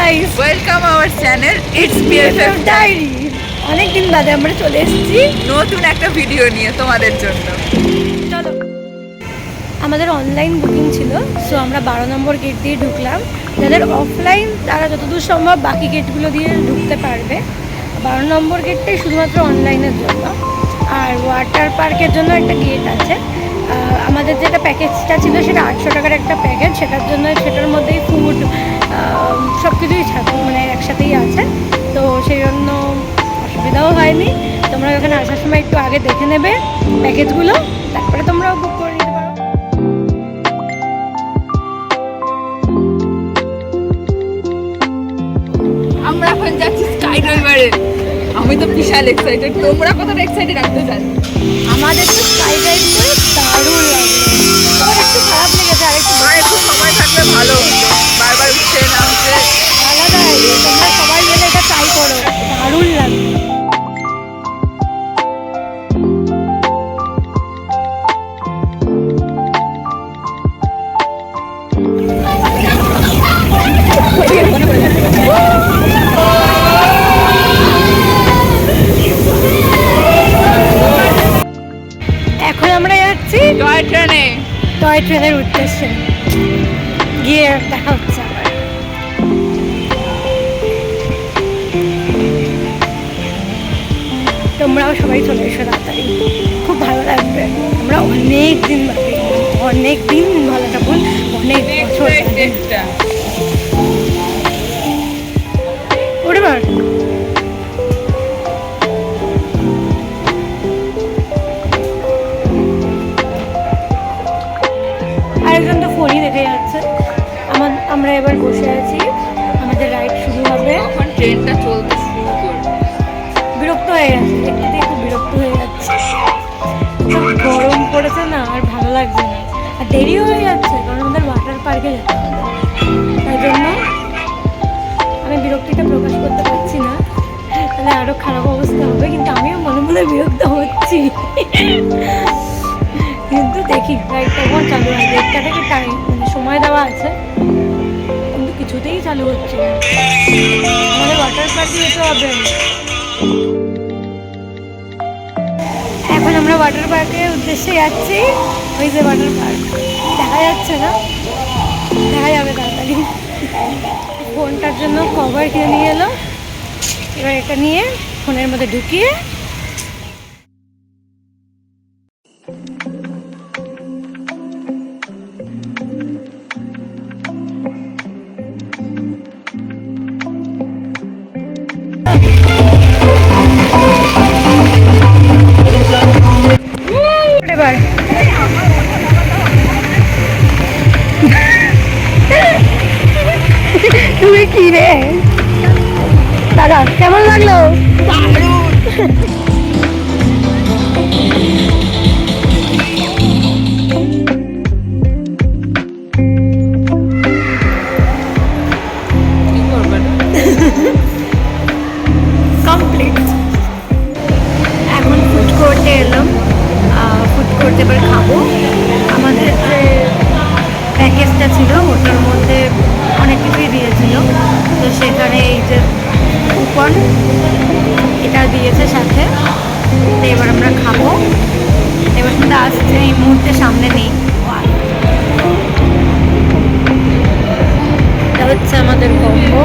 Guys, welcome our channel it's BFF diary. অনেক দিন বাদে আমরা চলে এসেছি নতুন একটা ভিডিও নিয়ে তোমাদের জন্য। চলো, আমাদের অনলাইন বুকিং ছিল, সো আমরা 12 নম্বর গেট দিয়ে ঢুকলাম। যাদের অফলাইন তারা যতদূর সম্ভব বাকি গেটগুলো দিয়ে ঢুকতে পারবে। 12 নম্বর গেটটাই শুধুমাত্র অনলাইনের জন্য, আর ওয়াটার পার্কের জন্য একটা গেট আছে। আমাদের যেটা প্যাকেজটা ছিল সেটা 800 টাকার একটা প্যাকেজ, সেটার মধ্যেই ফুড সব কিছুই মানে একসাথেই আছে, তো সেই জন্য অসুবিধাও হয়নি। তোমরা ওখানে আসার সময় একটু আগে দেখে নেবে প্যাকেজগুলো, তারপরে তোমরাও বুক করে নিতে পারো। আমরা এখন যাচ্ছি স্কাই ড্রাইভারে। আমি তো বিশাল এক্সাইটেড, তোমরা কতটা এক্সাইটেড রাখতে চাই। আমাদের তো স্কাই ড্রাইভ করে দারুণ লাগলো, তোমার একটু খারাপ লেগেছে, একটু সময় থাকলে ভালো হতো, বারবার উঠছে নামছে আলাদা। তোমরা সবাই মিলে এটা ট্রাই করো, দারুণ লাগবে। এখন আমরা যাচ্ছি টয় ট্রেনের উদ্দেশ্যে, গিয়ে দেখা হচ্ছে আবার। তোমরাও সবাই চলে এসো তাড়াতাড়ি, খুব ভালো লাগবে। আমরা অনেক দিন ভালো থাকুন, অনেক বছর ওরে বার। আরেকজন তো ফোনই দেখে যাচ্ছে। আমরা এবার বসে আছি, আমাদের রাইড শুরু হবে। এখন ট্রেনটা চলতে শুরু করবে। বিরক্ত হয়ে গেছে, দেখতে খুব বিরক্ত হয়ে যাচ্ছে। গরম পড়েছে না, আর ভালো লাগছে না, আর দেরিও হয়ে যাচ্ছে, কারণ আমাদের ওয়াটার পার্কে যেতে হবে। তাই জন্য আমি বিরক্তিটা প্রকাশ করতে পারছি না, তাহলে আরও খারাপ অবস্থা হবে। কিন্তু আমিও মনে মনে বিরক্ত হচ্ছি, কিন্তু দেখি রাইডটা কখন চালু হয়। 1টা থেকে টাইম মানে সময় দেওয়া আছে, কিন্তু কিছুতেই চালু হচ্ছে না। আমাদের ওয়াটার পার্কে যেতে হবে। এখন আমরা ওয়াটার পার্কের উদ্দেশ্যে যাচ্ছি। ওই যে ওয়াটার পার্ক দেখা যাচ্ছে না, দেখা যাবে তাড়াতাড়ি। ফোনটার জন্য কভার কিনে নিয়ে এলো, এবার এটা নিয়ে ফোনের মধ্যে ঢুকিয়ে এবার তুমি কি রে দাদা, কেমন লাগলো? কমপ্লিট। এখন ফুড কোর্টে এলাম, ফুড কোর্টে এবার খাবো। আমাদের যে প্যাকেজটা ছিল ওটার মধ্যে অনেক কিছুই দিয়েছিল, তো সেখানে এই যে কুপন এটা দিয়েছে সাথে। তো এবার আমরা খাবো, এবার কিন্তু আসছে এই মুহূর্তে সামনে নেই। এটা হচ্ছে আমাদের কম্বো।